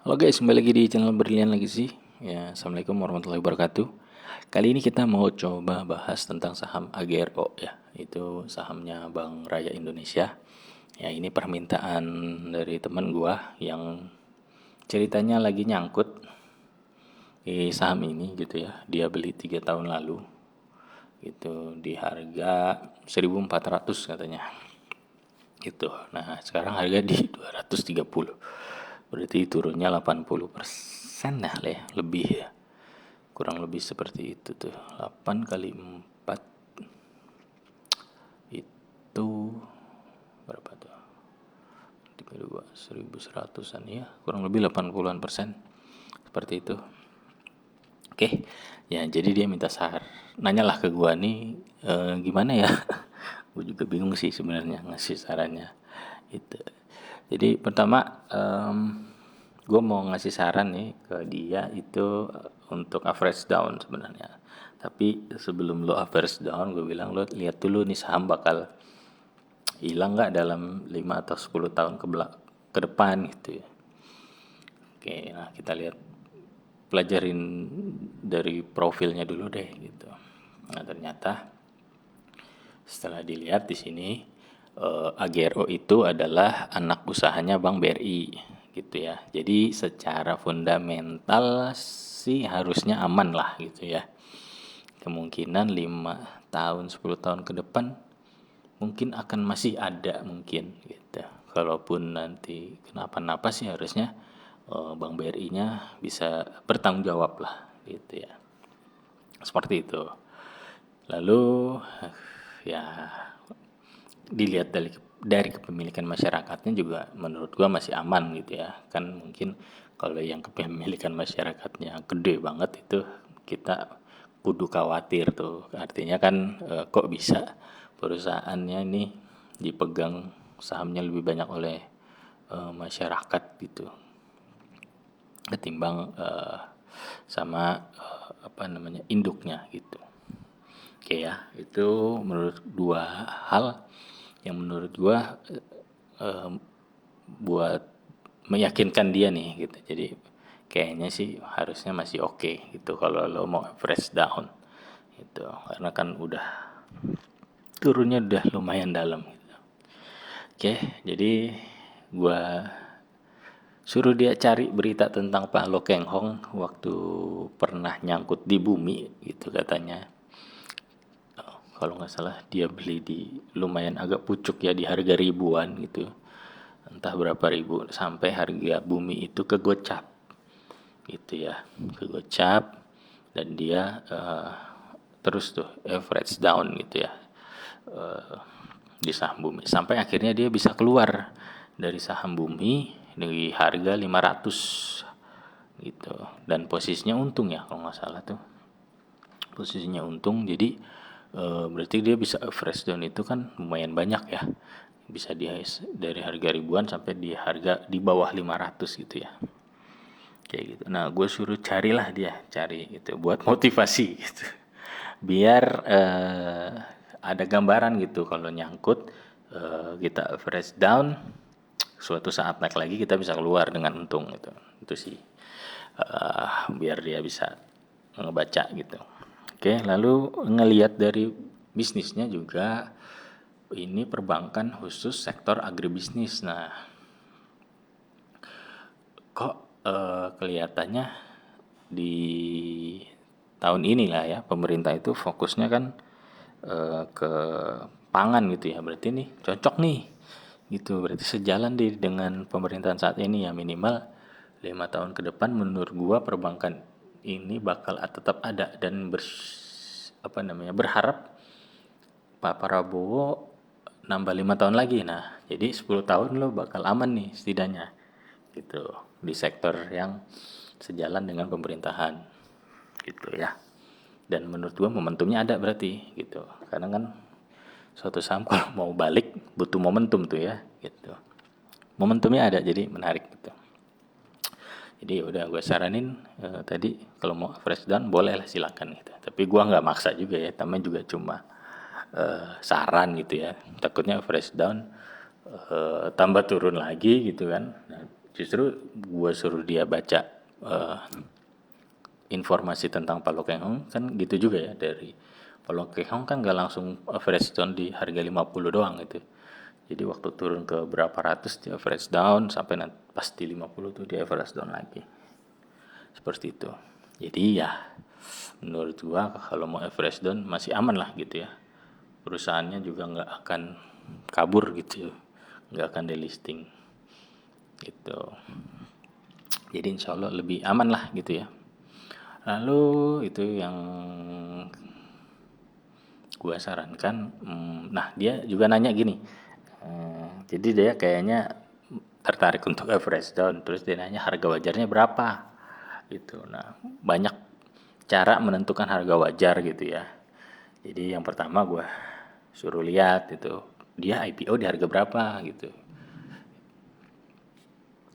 Halo guys, kembali lagi di channel Berlian lagi sih. Ya, assalamualaikum warahmatullahi wabarakatuh. Kali ini kita mau coba bahas tentang saham AGRO ya, itu sahamnya Bank Raya Indonesia. Ya, ini permintaan dari teman gua yang ceritanya lagi nyangkut di saham ini gitu ya. Dia beli 3 tahun lalu gitu di harga 1.400 katanya gitu. Nah, sekarang harga di 230. Berarti turunnya 80% lah ya, lebih ya. Kurang lebih seperti itu tuh. 8 kali 4 itu berapa tuh? 32 1.100-an ya, kurang lebih 80-an persen. Seperti itu. Oke. Ya, jadi dia minta nanyalah ke gua nih gimana ya? Gue juga bingung sih sebenarnya ngasih sarannya. Itu. Jadi pertama gue mau ngasih saran nih ke dia itu untuk average down sebenarnya. Tapi sebelum lo average down, gue bilang lo lihat dulu nih saham bakal hilang nggak dalam 5 atau 10 tahun ke depan gitu ya. Oke, nah kita lihat, pelajarin dari profilnya dulu deh gitu. Nah ternyata setelah dilihat di sini AGRO itu adalah anak usahanya Bank BRI gitu ya. Jadi secara fundamental sih harusnya aman lah gitu ya. Kemungkinan 5 tahun 10 tahun ke depan mungkin akan masih ada mungkin gitu. Kalaupun nanti kenapa-napa sih harusnya Bank BRI-nya bisa bertanggung jawab lah gitu ya. Seperti itu. Lalu ya dilihat dari kepemilikan masyarakatnya juga menurut gua masih aman gitu ya. Kan mungkin kalau yang kepemilikan masyarakatnya gede banget itu kita kudu khawatir tuh. Artinya kan kok bisa perusahaannya ini dipegang sahamnya lebih banyak oleh masyarakat gitu ketimbang sama apa namanya induknya gitu. Oke ya, itu menurut dua hal yang menurut gua eh, buat meyakinkan dia nih gitu. Jadi kayaknya sih harusnya masih oke gitu kalau lo mau fresh down gitu. Karena kan udah turunnya udah lumayan dalam gitu. Oke, jadi gua suruh dia cari berita tentang Pak Lo Keng Hong waktu pernah nyangkut di bumi gitu katanya. Kalau nggak salah dia beli di lumayan agak pucuk ya, di harga ribuan gitu, entah berapa ribu, sampai harga bumi itu kegocap gitu ya, kegocap. Dan dia terus tuh average down gitu ya di saham bumi sampai akhirnya dia bisa keluar dari saham bumi di harga 500 gitu, dan posisinya untung ya kalau nggak salah tuh, posisinya untung. Jadi berarti dia bisa fresh down itu kan lumayan banyak ya, bisa dari harga ribuan sampai di harga di bawah 500 gitu ya, kayak gitu. Nah gue suruh carilah dia cari gitu buat motivasi gitu, biar ada gambaran gitu kalau nyangkut kita fresh down, suatu saat naik lagi kita bisa keluar dengan untung gitu. Itu sih biar dia bisa ngebaca gitu. Oke, lalu ngelihat dari bisnisnya juga, ini perbankan khusus sektor agribisnis. Nah, kok kelihatannya di tahun ini lah ya pemerintah itu fokusnya kan ke pangan gitu ya. Berarti nih cocok nih gitu. Berarti sejalan dengan pemerintahan saat ini ya, minimal 5 tahun ke depan menurut gua perbankan ini bakal tetap ada dan apa namanya berharap Pak Prabowo nambah 5 tahun lagi. Nah, jadi 10 tahun lo bakal aman nih setidaknya gitu di sektor yang sejalan dengan pemerintahan gitu ya. Dan menurut gua momentumnya ada berarti gitu. Karena kan suatu saham kalau mau balik butuh momentum tuh ya gitu. Momentumnya ada, jadi menarik gitu. Jadi udah gue saranin tadi kalau mau fresh down boleh lah silakan gitu. Tapi gua nggak maksa juga ya, namanya juga cuma saran gitu ya. Takutnya fresh down tambah turun lagi gitu kan. Nah, Justru gue suruh dia baca informasi tentang Palo Keng kan gitu juga ya, dari Palo Keng kan gak langsung average down di harga 50 doang gitu. Jadi waktu turun ke berapa ratus dia average down sampai nanti pas di 50 tuh dia average down lagi. Seperti itu. Jadi ya menurut gua kalau mau average down masih aman lah gitu ya. Perusahaannya juga nggak akan kabur gitu, nggak akan delisting gitu. Jadi insya Allah lebih aman lah gitu ya. Lalu itu yang gue sarankan. Nah dia juga nanya gini, jadi dia kayaknya tertarik untuk average down, terus dia nanya harga wajarnya berapa gitu. Nah banyak cara menentukan harga wajar gitu ya. Jadi yang pertama gue suruh lihat itu dia IPO di harga berapa gitu.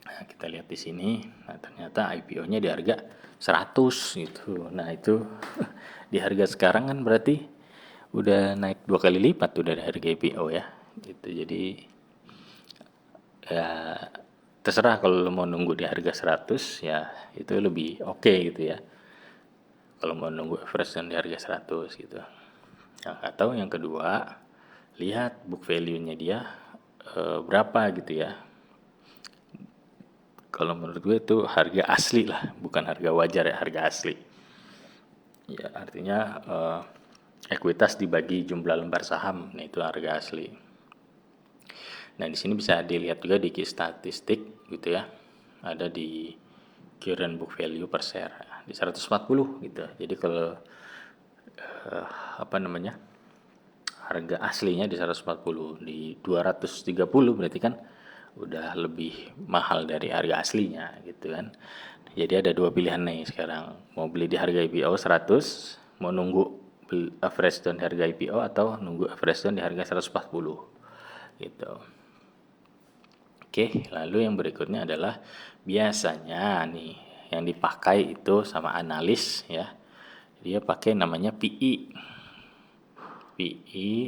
Nah, kita lihat di sini, nah ternyata IPO-nya di harga 100 gitu. Nah itu di harga sekarang kan berarti udah naik 2 kali lipat tuh dari harga IPO ya. Gitu. Jadi ya terserah kalau lo mau nunggu di harga 100 ya itu lebih oke gitu ya. Kalau mau nunggu average di harga 100 gitu. Nah, atau yang kedua, lihat book value-nya dia berapa gitu ya. Kalau menurut gue itu harga asli lah, bukan harga wajar ya, harga asli. Ya artinya ekuitas dibagi jumlah lembar saham, nah itu harga asli. Nah di sini bisa dilihat juga di statistik gitu ya, ada di current book value per share di 140 gitu. Jadi kalau apa namanya harga aslinya di 140, di 230 berarti kan udah lebih mahal dari harga aslinya gitu kan. Jadi ada dua pilihan nih sekarang, mau beli di harga IPO 100, mau nunggu average down harga IPO atau nunggu average down di harga 140 gitu. Oke, lalu yang berikutnya adalah biasanya nih yang dipakai itu sama analis ya, dia pakai namanya PE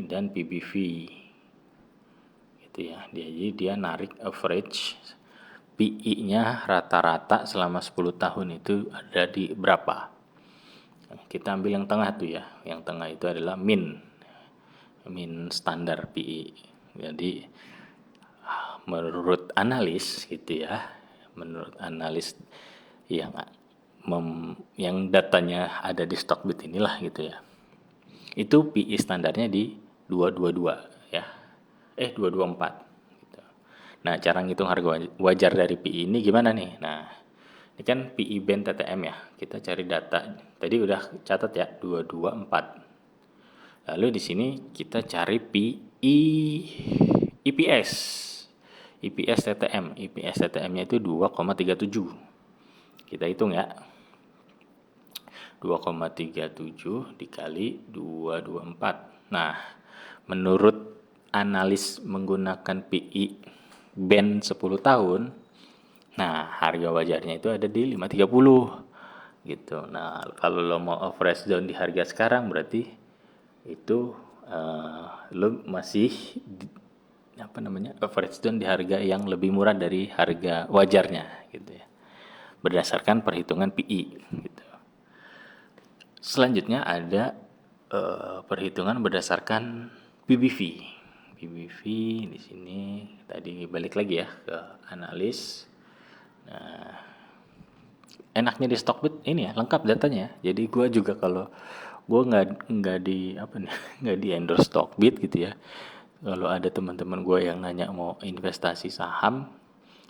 dan PBV gitu ya. Jadi dia narik average PE-nya rata-rata selama 10 tahun itu ada di berapa. Kita ambil yang tengah tuh ya. Yang tengah itu adalah min standar PE. Jadi menurut analis gitu ya, menurut analis yang yang datanya ada di Stockbit inilah gitu ya, itu PE standarnya di 222 ya, 224 gitu. Nah cara ngitung harga wajar dari PE ini gimana nih? Nah ini kan PE band TTM ya, kita cari data tadi udah catat ya 224. Lalu di sini kita cari PE EPS EPS TTM. EPS TTM-nya itu 2,37. Kita hitung ya. 2,37 dikali 224. Nah, menurut analis menggunakan PE band 10 tahun, nah harga wajarnya itu ada di 530 gitu. Nah, kalau lo mau average down di harga sekarang berarti itu lo masih average down di harga yang lebih murah dari harga wajarnya gitu ya, berdasarkan perhitungan PE gitu. Selanjutnya ada perhitungan berdasarkan PBV. PBV di sini tadi balik lagi ya ke analis. Nah, enaknya di Stockbit ini ya lengkap datanya. Jadi gue juga kalau gue nggak di apa nih nggak di endorse Stockbit gitu ya. Kalau ada teman-teman gue yang nanya mau investasi saham,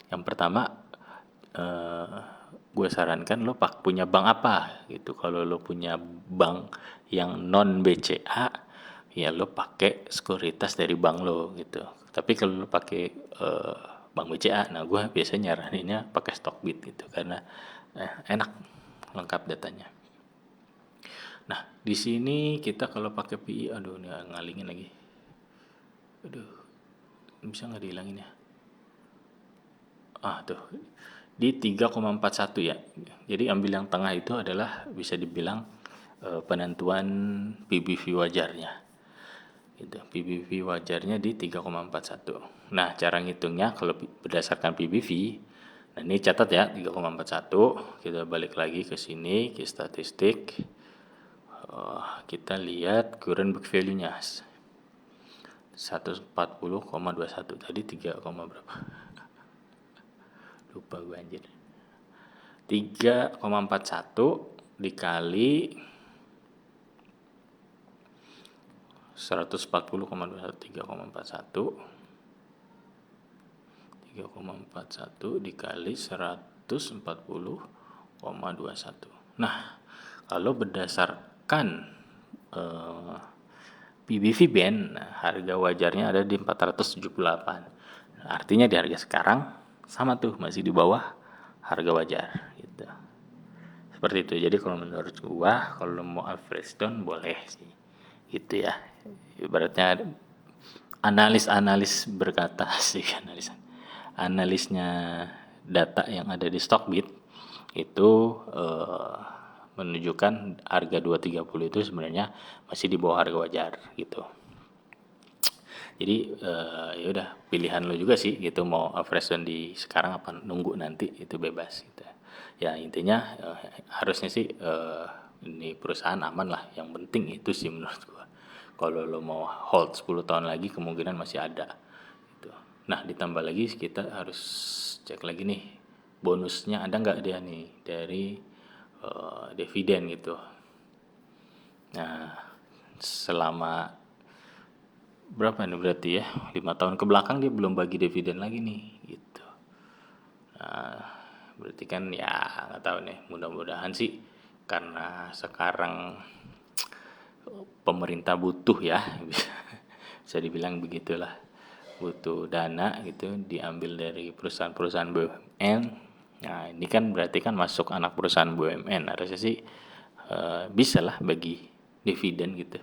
yang pertama gue sarankan lo punya bank apa gitu. Kalau lo punya bank yang non BCA, ya lo pakai sekuritas dari bank lo gitu. Tapi kalau lo pakai bank BCA, nah gue biasanya nyaraninnya pakai Stockbit gitu karena enak, lengkap datanya. Nah di sini kita kalau pakai PI, aduh ini ngalingin lagi. Aduh, bisa nggak dihilangin ya? Tuh di 3,41 ya. Jadi ambil yang tengah itu adalah bisa dibilang penentuan PBV wajarnya. Gitu. PBV wajarnya di 3,41. Nah, cara ngitungnya kalau berdasarkan PBV, Nah ini catat ya 3,41. Kita balik lagi ke sini ke statistik. Kita lihat current book value-nya 140,21 tadi 3, berapa? Lupa gue anjir. 3,41 dikali 3,41 dikali 140,21. Nah, kalau berdasarkan PBV band, harga wajarnya ada di 478. Artinya di harga sekarang sama tuh, masih di bawah harga wajar gitu. Seperti itu. Jadi kalau menurut gua kalau mau average down boleh sih. Gitu ya. Ibaratnya analis berkata sih, analisnya data yang ada di Stockbit itu menunjukkan harga 230 itu sebenarnya masih di bawah harga wajar gitu. Jadi ya udah pilihan lo juga sih gitu, mau average down di sekarang apa nunggu nanti, itu bebas gitu. Ya intinya harusnya sih ini perusahaan aman lah, yang penting itu sih menurut gua. Kalau lo mau hold 10 tahun lagi kemungkinan masih ada gitu. Nah ditambah lagi kita harus cek lagi nih bonusnya ada nggak dia nih dari dividen gitu. Nah selama berapa nih berarti ya 5 tahun ke belakang dia belum bagi dividen lagi nih gitu. Nah, berarti kan ya nggak tahu nih, mudah-mudahan sih karena sekarang pemerintah butuh ya bisa dibilang begitulah, butuh dana gitu diambil dari perusahaan-perusahaan BUMN. Nah ini kan berarti kan masuk anak perusahaan BUMN, harusnya sih bisa lah bagi dividen gitu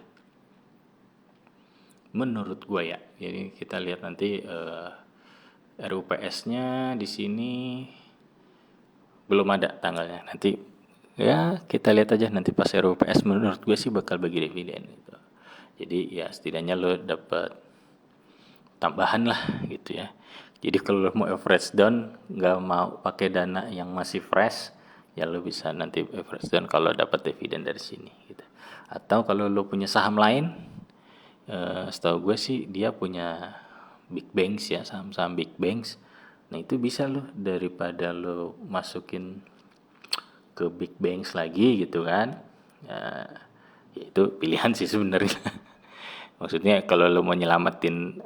menurut gue ya. Jadi kita lihat nanti RUPS-nya di sini belum ada tanggalnya. Nanti ya kita lihat aja nanti pas RUPS, menurut gue sih bakal bagi dividen gitu. Jadi ya setidaknya lo dapat tambahan lah gitu ya. Jadi kalau lo mau average down nggak mau pakai dana yang masih fresh, ya lo bisa nanti average down kalau dapat dividen dari sini gitu. Atau kalau lo punya saham lain, setahu gue sih dia punya big banks ya, saham-saham big banks. Nah itu bisa lo daripada lo masukin ke big banks lagi gitu kan, ya itu pilihan sih sebenarnya. Maksudnya kalau lo mau nyelamatin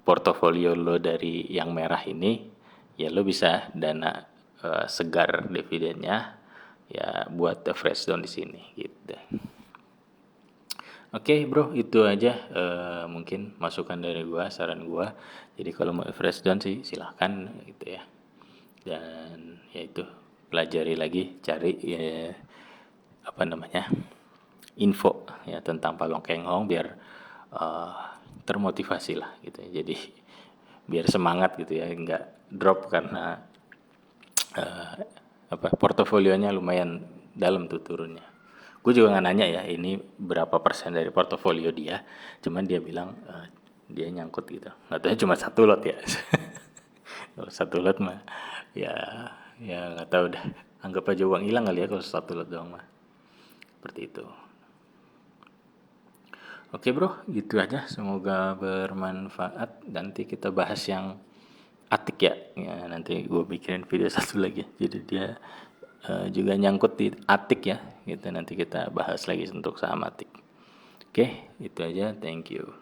portofolio lo dari yang merah ini, ya lo bisa dana segar dividennya ya buat fresh down di sini gitu. Oke bro, itu aja mungkin masukan dari gua, saran gua. Jadi kalau mau fresh down sih silahkan gitu ya. Dan ya itu pelajari lagi, cari ya, apa namanya, info ya tentang Palong Keng Hong biar termotivasi lah gitu ya. Jadi biar semangat gitu ya, nggak drop karena portofolionya lumayan dalam tuh turunnya. Gue juga nggak nanya ya ini berapa persen dari portofolio dia, cuman dia bilang dia nyangkut gitu. Nggak tahu cuma satu lot ya. Kalau satu lot mah ya nggak tahu dah. Anggap aja uang hilang kali ya kalau satu lot doang mah. Seperti itu. Oke bro, gitu aja. Semoga bermanfaat. Nanti kita bahas yang Atik ya. Ya nanti gue bikin video satu lagi. Jadi dia juga nyangkut di Atik ya. Gitu nanti kita bahas lagi untuk saham Atik. Oke, itu aja. Thank you.